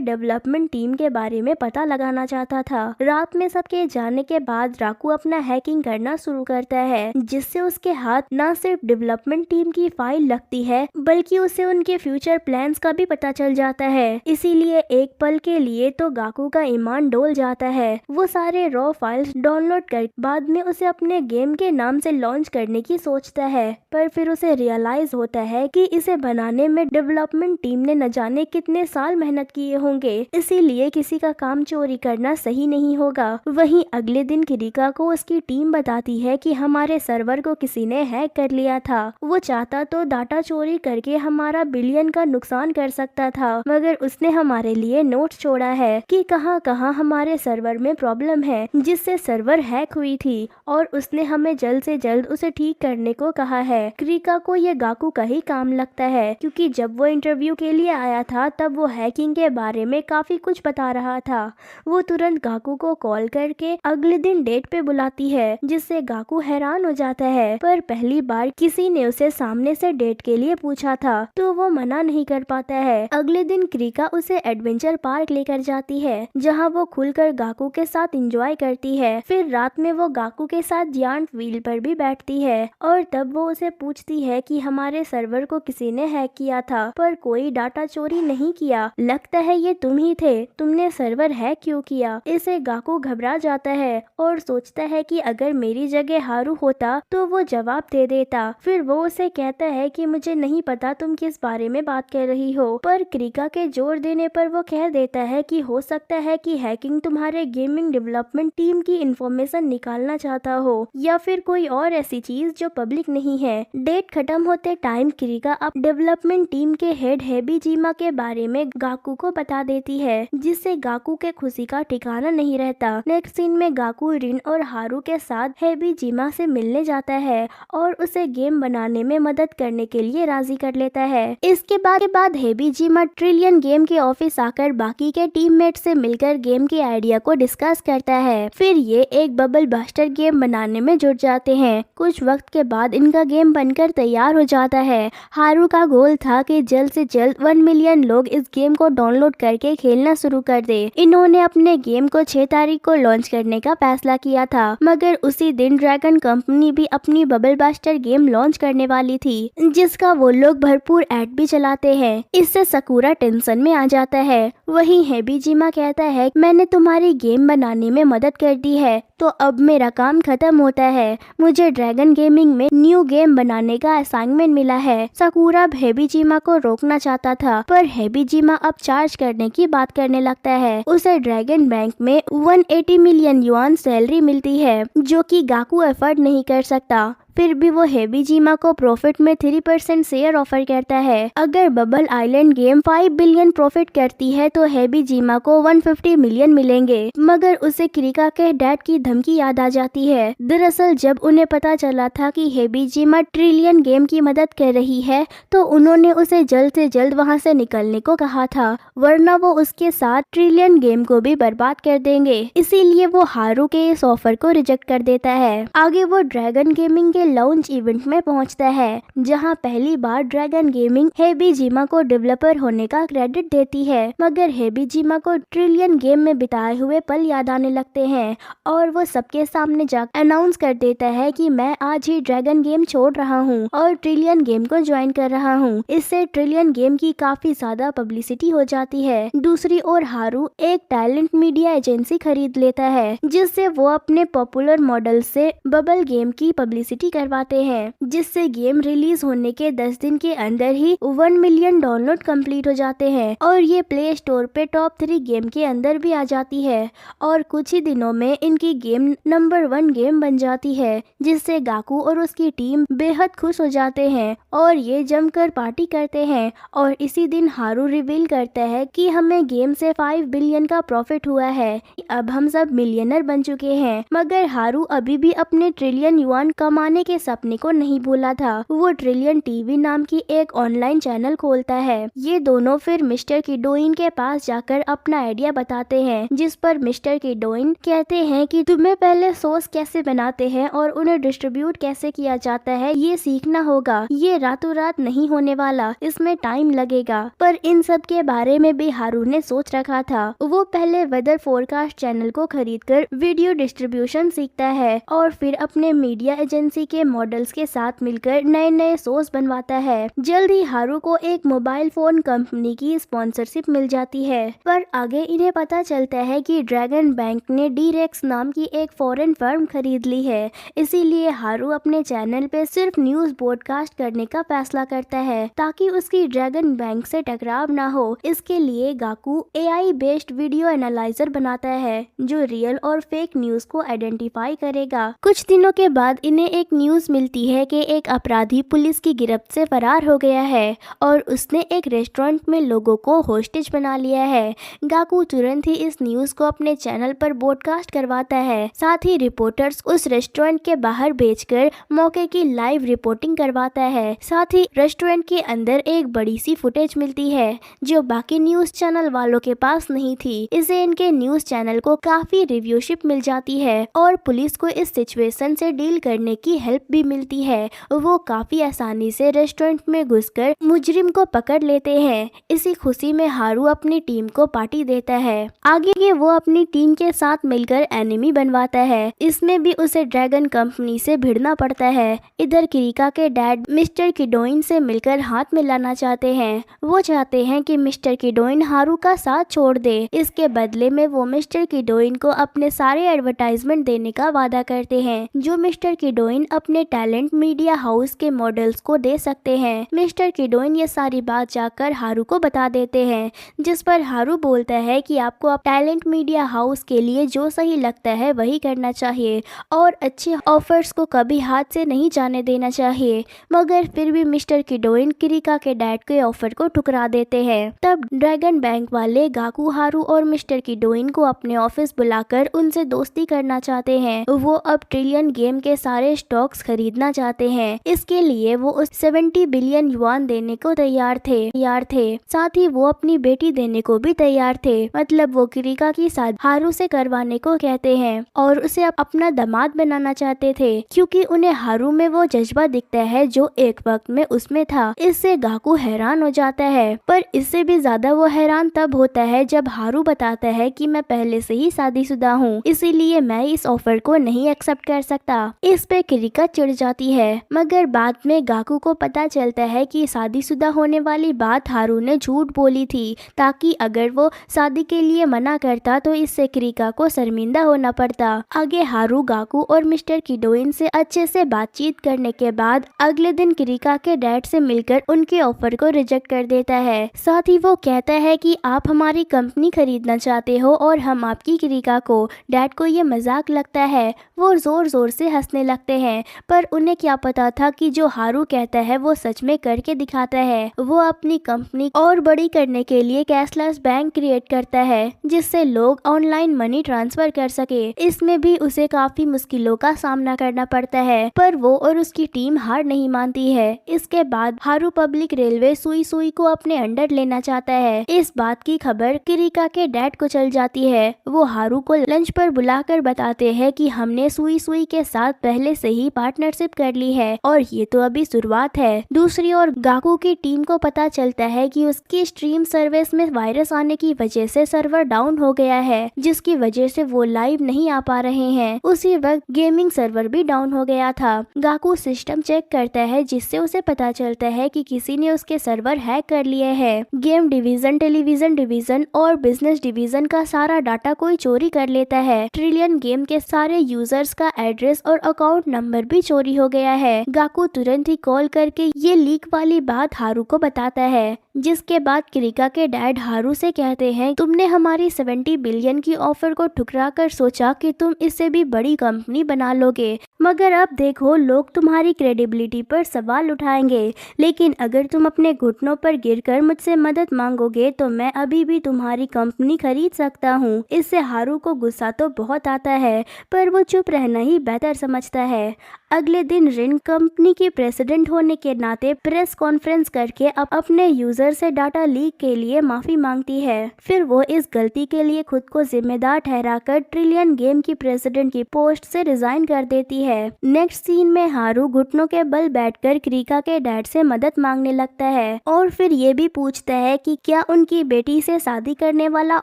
Speaker 1: डेवलपमेंट टीम के बारे में पता लगाना चाहता था। रात में सबके जाने के बाद राकू अपना हैकिंग करना शुरू करता है, जिससे उसके हाथ न सिर्फ डेवलपमेंट टीम की फाइल लगती है, बल्कि उसे उनके फ्यूचर प्लान्स का भी पता चल जाता है। इसीलिए एक पल के लिए तो गाकू का ईमान डोल जाता है। वो सारे रॉ फाइल्स डाउनलोड कर बाद में उसे अपने गेम के नाम से लॉन्च करने की सोचता है, पर फिर उसे रियलाइज होता है कि इसे बनाने में डेवलपमेंट टीम ने न जाने कितने साल मेहनत किए होंगे। इसीलिए किसी का काम चोरी करना सही नहीं होगा। वहीं अगले दिन क्रिका को उसकी टीम बताती है कि हमारे सर्वर को किसी ने हैक कर लिया था। वो चाहता तो डाटा चोरी करके हमारा बिलियन का नुकसान कर सकता था, मगर उसने हमारे लिए नोट छोड़ा है कि कहां कहां हमारे सर्वर में प्रॉब्लम है, जिससे सर्वर हैक हुई थी, और उसने हमें जल्द से जल्द उसे ठीक करने को कहा है। क्रिका को ये गाकू का ही काम लगता है, क्योंकि जब वो इंटरव्यू के लिए आया था तब वो हैकिंग के बारे में काफी कुछ बता रहा था। वो तुरंत गाकू को कॉल करके अगले दिन डेट पे बुलाती है, जिससे गाकू हैरान हो जाता है। पर पहली बार किसी ने उसे सामने से डेट के लिए पूछा था, तो वो मना नहीं कर पाता है। अगले दिन क्रिका उसे एडवेंचर पार्क लेकर जाती है, जहाँ वो खुलकर गाकू के साथ एंजॉय करती है। फिर रात में वो गाकू के साथ जायंट व्हील पर भी बैठती है और तब वो उसे पूछती है कि हमारे सर्वर को किसी ने हैक किया था, पर कोई डाटा चोरी नहीं किया। लगता है ये तुम ही थे, तुमने सर्वर हैक क्यों किया? इसे गाकू घबरा जाता है और सोचता है कि अगर मेरी जगह हारू होता तो वो जवाब दे देता। फिर वो उसे कहता है कि मुझे नहीं पता तुम किस बारे में बात कर रही हो, पर क्रिका के जोर देने पर वो कह देता है कि हो सकता है कि हैकिंग तुम्हारे गेमिंग डेवलपमेंट टीम की इंफॉर्मेशन निकालना चाहता हो या फिर कोई और ऐसी चीज जो पब्लिक नहीं है। डेट खत्म होते टाइम क्रिका अब डेवलपमेंट टीम के हेड हेबीजिमा के बारे में गाकू को बता देती है, जिससे गाकू के खुशी का ठिकाना नहीं रहता। नेक्स्ट सीन में गाकू रिन और हारू के साथ हेबीजिमा से मिलने जाता है और उसे गेम बनाने में मदद करने के लिए राजी कर लेता है। इसके बाद हेबीजिमा ट्रिलियन गेम के ऑफिस आकर बाकी के टीममेट से मिलकर गेम के आइडिया को डिस्कस करता है। फिर ये एक बबल बस्टर गेम बनाने में जुट जाते हैं। कुछ वक्त के बाद इनका गेम बनकर तैयार हो जाता है। हारू का गोल था कि जल्द से जल्द 1 मिलियन लोग इस गेम को डाउनलोड करके खेलना शुरू कर दे। इन्होंने अपने गेम को 6 तारीख को लॉन्च करने का फैसला किया था, मगर उसी दिन ड्रैगन कंपनी भी अपनी बबल बस्टर गेम लॉन्च करने वाली थी, जिसका वो लोग भरपूर ऐड भी चलाते हैं। इससे सकुरा टेंशन में आ जाता है। वहीं हेबीजिमा कहता है मैंने तुम्हारी गेम बनाने में मदद कर दी है, तो अब मेरा काम खत्म होता है। मुझे ड्रैगन गेमिंग में न्यू गेम बनाने का असाइनमेंट मिला है। सकुरा हेबीजिमा को रोकना चाहता था, पर हेबीजिमा अब चार्ज करने की बात करने लगता है। उसे ड्रैगन बैंक में 180 मिलियन युआन सैलरी मिलती है, जो कि गाकू एफर्ट नहीं कर सकता। फिर भी वो हेबीजिमा को प्रॉफिट में 3% शेयर ऑफर करता है। अगर bubble island game 5 billion profit करती है तो हेबीजिमा को 150 मिलियन मिलेंगे, मगर उसे क्रिका के डैड की धमकी याद आ जाती है। दरअसल जब उन्हें पता चला था कि हेबीजिमा ट्रिलियन गेम की मदद कर रही है, तो उन्होंने उसे जल्द से जल्द वहां से निकलने को कहा था, वरना वो उसके साथ ट्रिलियन गेम को भी बर्बाद कर देंगे। इसीलिए वो हारू के इस ऑफर को रिजेक्ट कर देता है। आगे वो ड्रैगन गेमिंग के लॉन्च इवेंट में पहुंचता है, जहां पहली बार ड्रैगन गेमिंग हेबीजिमा को डेवलपर होने का क्रेडिट देती है, मगर हेबीजिमा को ट्रिलियन गेम में बिताए हुए पल याद आने लगते हैं और वो सबके सामने जाकर अनाउंस कर देता है कि मैं आज ही ड्रैगन गेम छोड़ रहा हूं और ट्रिलियन गेम को ज्वाइन कर रहा हूं। इससे ट्रिलियन गेम की काफी ज्यादा पब्लिसिटी हो जाती है। दूसरी ओर हारू एक टैलेंट मीडिया एजेंसी खरीद लेता है, जिससे वो अपने पॉपुलर मॉडल से बबल गेम की पब्लिसिटी करवाते हैं, जिससे गेम रिलीज होने के 10 दिन के अंदर ही 1 मिलियन डाउनलोड कंप्लीट हो जाते हैं और ये प्ले स्टोर पे टॉप 3 गेम के अंदर भी आ जाती है और कुछ ही दिनों में इनकी गेम नंबर 1 गेम बन जाती है, जिससे गाकू और उसकी टीम बेहद खुश हो जाते हैं और ये जमकर पार्टी करते हैं। और इसी दिन हारू रिवील करता है कि हमें गेम से 5 बिलियन का प्रॉफिट हुआ है, अब हम सब मिलियनर बन चुके हैं। मगर हारू अभी भी अपने ट्रिलियन युआन कमाने के सपने को नहीं भूला था। वो ट्रिलियन टीवी नाम की एक ऑनलाइन चैनल खोलता है। ये दोनों फिर मिस्टर किडोइन के पास जाकर अपना आइडिया बताते हैं, जिस पर मिस्टर किडोइन कहते हैं कि तुम्हें पहले सॉस कैसे बनाते हैं और उन्हें डिस्ट्रीब्यूट कैसे किया जाता है ये सीखना होगा। ये रातों रात नहीं होने वाला, इसमें टाइम लगेगा। पर इन सब के बारे में भी हारू ने सोच रखा था। वो पहले वेदर फोरकास्ट चैनल को खरीदकर वीडियो डिस्ट्रीब्यूशन सीखता है और फिर अपने मीडिया एजेंसी के मॉडल्स के साथ मिलकर नए नए शोज बनवाता है। जल्द ही हारू को एक मोबाइल फोन कंपनी की स्पॉन्सरशिप मिल जाती है, पर आगे इन्हें पता चलता है कि ड्रैगन बैंक ने डीरेक्स नाम की एक फॉरेन फर्म खरीद ली है। इसीलिए हारू अपने चैनल पे सिर्फ न्यूज ब्रॉडकास्ट करने का फैसला करता है, ताकि उसकी ड्रैगन बैंक से टकराव ना हो। इसके लिए गाकू AI बेस्ड वीडियो एनालाइजर बनाता है, जो रियल और फेक न्यूज को आइडेंटिफाई करेगा। कुछ दिनों के बाद इन्हें एक न्यूज मिलती है कि एक अपराधी पुलिस की गिरफ्त से फरार हो गया है और उसने एक रेस्टोरेंट में लोगों को होस्टेज बना लिया है। गाकू तुरंत ही इस न्यूज को अपने चैनल पर ब्रॉडकास्ट करवाता है। साथ ही रिपोर्टर्स उस रेस्टोरेंट के बाहर भेजकर मौके की लाइव रिपोर्टिंग करवाता है। साथ ही रेस्टोरेंट के अंदर एक बड़ी सी फुटेज मिलती है, जो बाकी न्यूज चैनल वालों के पास नहीं थी। इसे इनके न्यूज चैनल को काफी रिव्यूशिप मिल जाती है और पुलिस को इस सिचुएशन से डील करने की हेल्प भी मिलती है। वो काफी आसानी से रेस्टोरेंट में घुसकर मुजरिम को पकड़ लेते हैं। इसी खुशी में हारू अपनी टीम को पार्टी देता है। आगे वो अपनी टीम के साथ मिलकर एनिमी बनवाता है। इसमें भी उसे ड्रैगन कंपनी से भिड़ना पड़ता है। इधर क्रिका के डैड मिस्टर किडोइन से मिलकर हाथ मिलाना चाहते हैं। वो चाहते हैं कि मिस्टर किडोइन हारू का साथ छोड़ दे। इसके बदले में वो मिस्टर किडोइन को अपने सारे एडवर्टाइजमेंट देने का वादा करते हैं, जो मिस्टर किडोइन अपने टैलेंट मीडिया हाउस के मॉडल्स को दे सकते हैं। मिस्टर किडोइन ये सारी बात जाकर हारू को बता देते हैं, जिस पर हारू बोलता है कि आपको अब टैलेंट मीडिया हाउस के लिए जो सही लगता है वही करना चाहिए और अच्छे ऑफर्स को कभी हाथ से नहीं जाने देना चाहिए। मगर फिर भी मिस्टर किडोइन क्रिका के डैड के ऑफर को ठुकरा देते हैं। तब ड्रैगन बैंक वाले गाकू, हारू और मिस्टर किडोइन को अपने ऑफिस बुलाकर उनसे दोस्ती करना चाहते हैं। वो अब ट्रिलियन गेम के सारे स्टॉक्स खरीदना चाहते हैं। इसके लिए वो उस 70 बिलियन युआन देने को तैयार थे। साथ ही वो अपनी बेटी देने को भी तैयार थे। मतलब वो क्रिका की शादी हारू से करवाने को कहते हैं और उसे अपना दामाद बनाना चाहते थे, क्योंकि उन्हें हारू में वो जज्बा दिखता है जो एक वक्त में उसमें था। इससे गाकू हैरान हो जाता है, पर इससे भी ज्यादा वो हैरान तब होता है जब हारू बताता है कि मैं पहले से ही शादीशुदा हूँ, इसीलिए मैं इस ऑफर को नहीं एक्सेप्ट कर सकता। इस पे क्रिका चिढ़ जाती है, मगर बाद में गाकू को पता चलता है कि शादीशुदा होने वाली बात हारू ने झूठ बोली थी, ताकि अगर वो शादी के लिए मना करता तो इससे क्रिका को शर्मिंदा होना पड़ता। आगे हारू, गाकू और मिस्टर किडोइन से अच्छे से बातचीत करने के बाद अगले दिन क्रिका के डैड से मिलकर उनके ऑफर को रिजेक्ट कर देता है। साथ ही वो कहता है कि आप हमारी कंपनी खरीदना चाहते हो और हम आपकी क्रिका को। डैड को ये मजाक लगता है, वो जोर जोर से हंसने लगते हैं, पर उन्हें क्या पता था कि जो हारू कहता है वो सच में करके दिखाता है। वो अपनी कंपनी और बड़ी करने के लिए कैशलेस बैंक क्रिएट करता है, जिससे लोग ऑनलाइन मनी ट्रांसफर कर सके। इसमें भी उसे काफी मुश्किलों का सामना करना पड़ता है, पर वो और उसकी टीम हार नहीं मानती है। इसके बाद हारू पब्लिक रेलवे सुई सुई को अपने अंडर लेना चाहता है। इस बात की खबर क्रिका के डैड को चल जाती है। वो हारू को लंच पर बुलाकर बताते हैं कि हमने सुई सुई के साथ पहले से ही पार्टनरशिप कर ली है और ये तो अभी शुरुआत है। दूसरी ओर गाकू की टीम को पता चलता है कि उसकी स्ट्रीम सर्विस में वायरस आने की वजह से सर्वर डाउन हो गया है, जिसकी वजह से वो लाइव नहीं आ पा रहे हैं। उसी वक्त गेमिंग सर्वर भी डाउन हो गया था। गाकू सिस्टम चेक करता है, जिससे उसे पता चलता है कि किसी ने उसके सर्वर हैक कर लिए हैं। गेम डिवीजन, टेलीविजन डिवीजन और बिजनेस डिवीजन का सारा डाटा कोई चोरी कर लेता है। ट्रिलियन गेम के सारे यूजर्स का एड्रेस और अकाउंट नंबर भी चोरी हो गया है। गाकू तुरंत ही कॉल करके ये लीक वाली बात हारू को बताता है, जिसके बाद क्रिका के डैड हारू से कहते हैं, तुमने हमारी 70 बिलियन की ऑफर को ठुकरा कर सोचा कि तुम इससे भी बड़ी कंपनी बना लोगे, मगर अब देखो लोग तुम्हारी क्रेडिबिलिटी पर सवाल उठाएंगे। लेकिन अगर तुम अपने घुटनों पर गिरकर मुझसे मदद मांगोगे तो मैं अभी भी तुम्हारी कंपनी खरीद सकता हूँ। इससे हारू को गुस्सा तो बहुत आता है, पर वो चुप रहना ही बेहतर समझता है। अगले दिन रिन कंपनी की प्रेसिडेंट होने के नाते प्रेस कॉन्फ्रेंस करके अपने यूजर से डाटा लीक के लिए माफी मांगती है। फिर वो इस गलती के लिए खुद को जिम्मेदार ठहराकर ट्रिलियन गेम की प्रेसिडेंट की पोस्ट से रिजाइन कर देती है। नेक्स्ट सीन में हारू घुटनों के बल बैठकर क्रिका के डैड से मदद मांगने लगता है और फिर ये भी पूछता है कि क्या उनकी बेटी से शादी करने वाला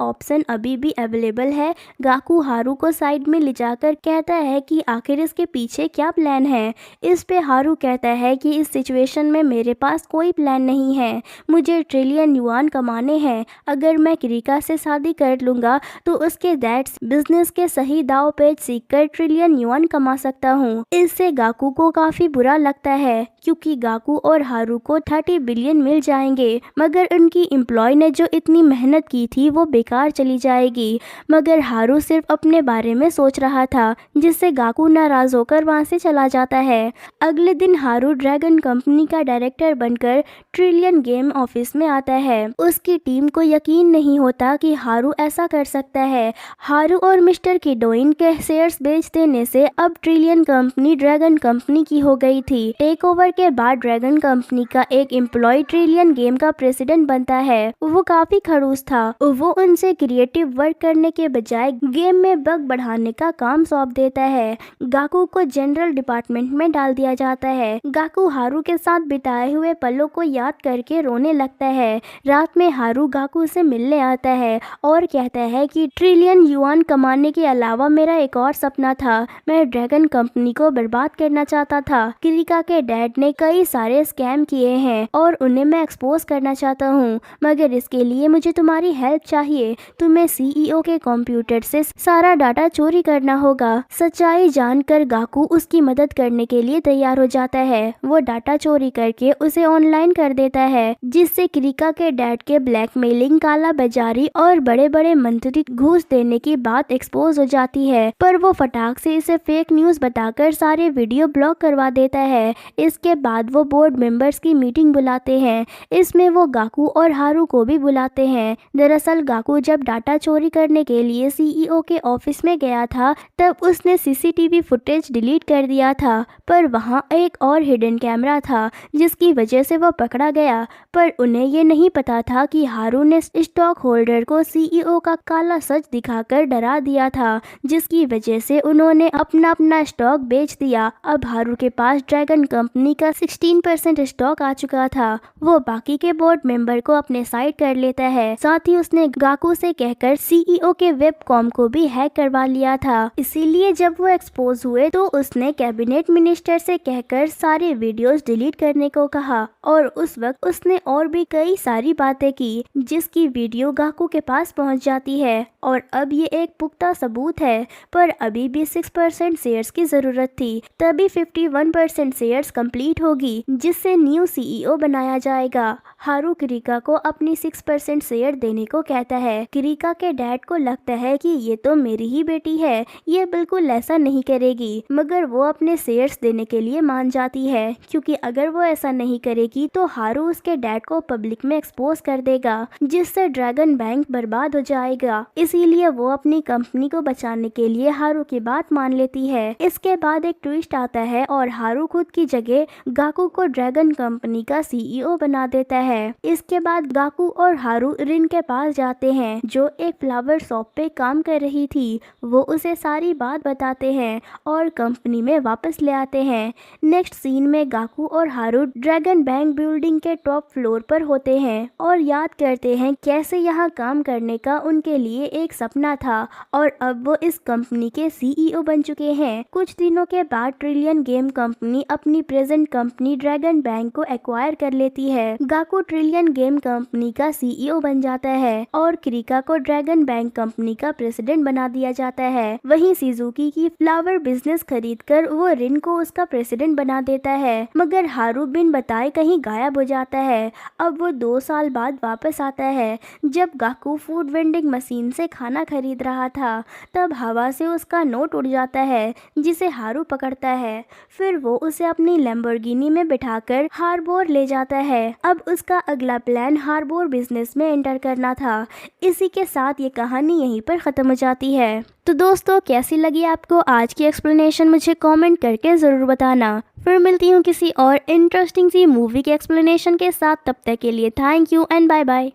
Speaker 1: ऑप्शन अभी भी अवेलेबल है। गाकू हारू को साइड में ले जाकर कहता है कि आखिर इसके पीछे क्या प्लान है। इस पे हारू कहता है कि इस सिचुएशन में मेरे पास कोई प्लान नहीं है, मुझे ट्रिलियन युआन कमाने हैं। अगर मैं क्रिका से शादी कर लूंगा तो उसके डैड बिजनेस के सही दाव पेच सीखकर ट्रिलियन युआन कमा सकता हूँ। इससे गाकू को काफी बुरा लगता है, क्योंकि गाकू और हारू को 30 बिलियन मिल जाएंगे, मगर उनकी एम्प्लॉय ने जो इतनी मेहनत की थी वो बेकार चली जाएगी। मगर हारू सिर्फ अपने बारे में सोच रहा था, जिससे गाकू नाराज होकर वहाँ से चला जाता है। अगले दिन हारू ड्रैगन कंपनी का डायरेक्टर बनकर ट्रिलियन गेम ऑफिस में आता है। उसकी टीम को यकीन नहीं होता कि हारू ऐसा कर सकता है। हारू और मिस्टर किडोइन के शेयर्स बेच देने से अब ट्रिलियन कंपनी ड्रैगन कंपनी की हो गई थी। टेक ओवर के बाद ड्रैगन कंपनी का एक एम्प्लॉय ट्रिलियन गेम का प्रेसिडेंट बनता है। वो काफी खड़ूस था। वो उनसे क्रिएटिव वर्क करने के बजाय गेम में बग बढ़ाने का काम सौंप देता है। गाकू को जनरल मेडिकल डिपार्टमेंट में डाल दिया जाता है। गाकू हारू के साथ बिताए हुए पलों को याद करके रोने लगता है। रात में हारू गाकू से मिलने आता है और कहता है कि ट्रिलियन युआन कमाने के अलावा मेरा एक और सपना था, मैं ड्रैगन कंपनी को बर्बाद करना चाहता था। क्रिका के डैड ने कई सारे स्कैम किए हैं और उन्हें मैं एक्सपोज करना चाहता हूँ, मगर इसके लिए मुझे तुम्हारी हेल्प चाहिए। तुम्हें सीईओ के कंप्यूटर से सारा डाटा चोरी करना होगा। सच्चाई जानकर गाकू उसकी मदद करने के लिए तैयार हो जाता है। वो डाटा चोरी करके उसे ऑनलाइन कर देता है, जिससे क्रिका के डैड के ब्लैकमेलिंग, काला बाजारी और बड़े बड़े मंत्री घूस देने की बात एक्सपोज हो जाती है। पर वो फटाक से इसे फेक न्यूज बताकर सारे वीडियो ब्लॉक करवा देता है। इसके बाद वो बोर्ड मेंबर्स की मीटिंग बुलाते हैं। इसमें वो गाकू और हारू को भी बुलाते हैं। दरअसल गाकू जब डाटा चोरी करने के लिए सीईओ के ऑफिस में गया था, तब उसने सीसीटीवी फुटेज डिलीट कर दिया था, पर वहाँ एक और हिडन कैमरा था जिसकी वजह से वो पकड़ा गया। पर उन्हें ये नहीं पता था कि हारू ने स्टॉक होल्डर को सीईओ का काला सच दिखाकर डरा दिया था, जिसकी वजह से उन्होंने अपना स्टॉक बेच दिया। अब हारू के पास ड्रैगन कंपनी का 16% स्टॉक आ चुका था। वो बाकी के बोर्ड मेंबर को अपने साइड कर लेता है। साथ ही उसने गाकू से कहकर सीईओ के वेब कॉम को भी हैक करवा लिया था। इसीलिए जब वो एक्सपोज हुए तो उसने कैबिनेट मिनिस्टर से कहकर सारे वीडियोस डिलीट करने को कहा और उस वक्त उसने और भी कई सारी बातें की, जिसकी वीडियो गाकू के पास पहुंच जाती है। और अब ये एक पुख्ता सबूत है, पर अभी भी 6% शेयर्स की जरूरत थी। तभी 51% शेयर्स कंप्लीट होगी, जिससे न्यू सीईओ बनाया जाएगा। हारू क्रिका को अपनी 6% शेयर देने को कहता है। क्रिका के डैड को लगता है कि ये तो मेरी ही बेटी है, ये बिल्कुल ऐसा नहीं करेगी, मगर वो अपने शेयर्स देने के लिए मान जाती है, क्योंकि अगर वो ऐसा नहीं करेगी तो हारू उसके डैड को पब्लिक में एक्सपोज कर देगा, जिससे ड्रैगन बैंक बर्बाद हो जाएगा। इसीलिए वो अपनी कंपनी को बचाने के लिए हारू की बात मान लेती है। इसके बाद एक ट्विस्ट आता है और हारू खुद की जगह गाकू को ड्रैगन कंपनी का सीईओ बना देता है। इसके बाद गाकू और हारू रिन के पास जाते हैं, जो एक फ्लावर शॉप पे काम कर रही थी। वो उसे सारी बात बताते हैं और कंपनी में वापस ले आते हैं। नेक्स्ट सीन में गाकू और हारू ड्रैगन बैंक बिल्डिंग के टॉप फ्लोर पर होते हैं और याद करते हैं कैसे यहाँ काम करने का उनके लिए एक सपना था और अब वो इस कंपनी के सीईओ बन चुके हैं। कुछ दिनों के बाद ट्रिलियन गेम कंपनी अपनी प्रेजेंट कंपनी ड्रैगन बैंक को एक्वायर कर लेती है। गाकू ट्रिलियन गेम कंपनी का सीईओ बन जाता है और क्रिका को ड्रैगन बैंक कंपनी का प्रेसिडेंट बना दिया जाता है। वहीं सिजुकी की फ्लावर बिजनेस खरीदकर वो रिन को उसका प्रेसिडेंट बना देता है, मगर हारू बिन बताए कहीं गायब हो जाता है। अब वो 2 साल बाद वापस आता है। जब गाकू फूड वेंडिंग मशीन से खाना खरीद रहा था, तब हवा से उसका नोट उड़ जाता है, जिसे हारू पकड़ता है। फिर वो उसे अपनी लैम्बोर्गिनी में बिठाकर हार्बोर ले जाता है। अब उसका अगला प्लान हार्बोर बिजनेस में एंटर करना था। इसी के साथ ये कहानी यहीं पर ख़त्म हो जाती है। तो दोस्तों, कैसी लगी आपको आज की एक्सप्लेनेशन, मुझे कमेंट करके ज़रूर बताना। फिर मिलती हूँ किसी और इंटरेस्टिंग सी मूवी के एक्सप्लेनेशन के साथ। तब तक के लिए thank you and bye bye.